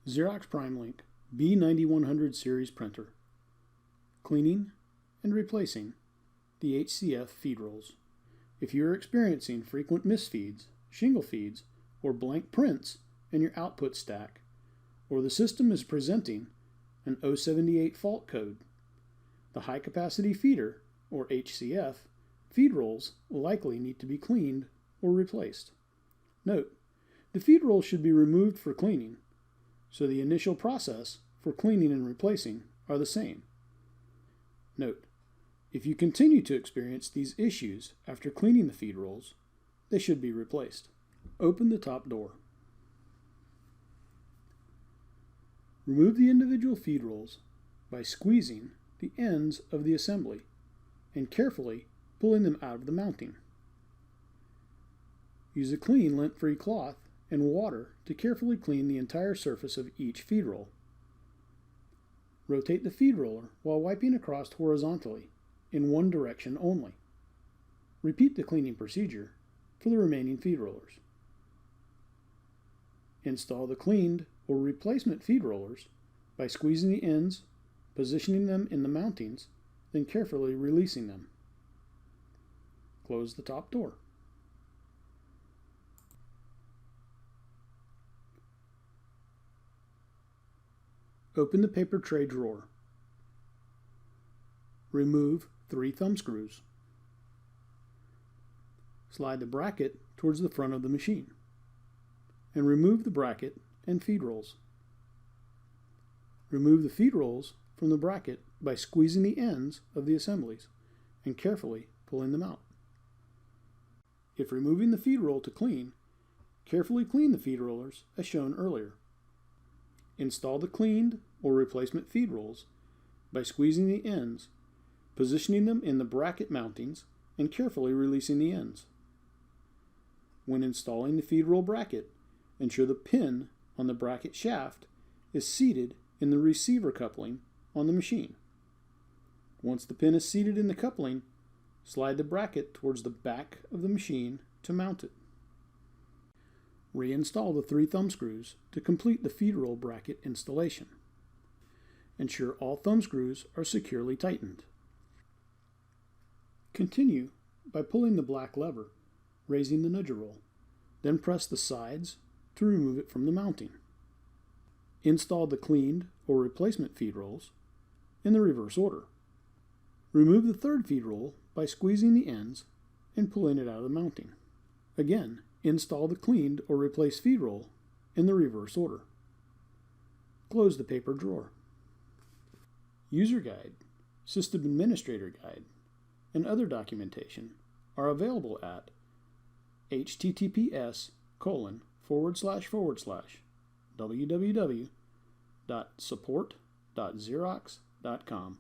Xerox PrimeLink B9100 series printer. Cleaning and replacing the HCF feed rolls. If you are experiencing frequent misfeeds, shingle feeds, or blank prints in your output stack, or the system is presenting an 078 fault code, the high capacity feeder, or HCF, feed rolls will likely need to be cleaned or replaced. Note, the feed rolls should be removed for cleaning, so the initial process for cleaning and replacing are the same. Note, if you continue to experience these issues after cleaning the feed rolls, they should be replaced. Open the top door. Remove the individual feed rolls by squeezing the ends of the assembly and carefully pulling them out of the mounting. Use a clean lint-free cloth and water to carefully clean the entire surface of each feed roll. Rotate the feed roller while wiping across horizontally in one direction only. Repeat the cleaning procedure for the remaining feed rollers. Install the cleaned or replacement feed rollers by squeezing the ends, positioning them in the mountings, then carefully releasing them. Close the top door. Open the paper tray drawer. Remove 3 thumb screws. Slide the bracket towards the front of the machine, and remove the bracket and feed rolls. Remove the feed rolls from the bracket by squeezing the ends of the assemblies and carefully pulling them out. If removing the feed roll to clean, carefully clean the feed rollers as shown earlier. Install the cleaned or replacement feed rolls by squeezing the ends, positioning them in the bracket mountings, and carefully releasing the ends. When installing the feed roll bracket, ensure the pin on the bracket shaft is seated in the receiver coupling on the machine. Once the pin is seated in the coupling, slide the bracket towards the back of the machine to mount it. Reinstall the 3 thumb screws to complete the feed roll bracket installation. Ensure all thumb screws are securely tightened. Continue by pulling the black lever, raising the nudger roll, then press the sides to remove it from the mounting. Install the cleaned or replacement feed rolls in the reverse order. Remove the 3rd feed roll by squeezing the ends and pulling it out of the mounting. Again, install the cleaned or replaced feed roll in the reverse order. Close the paper drawer. User Guide, System Administrator Guide, and other documentation are available at https://www.support.xerox.com.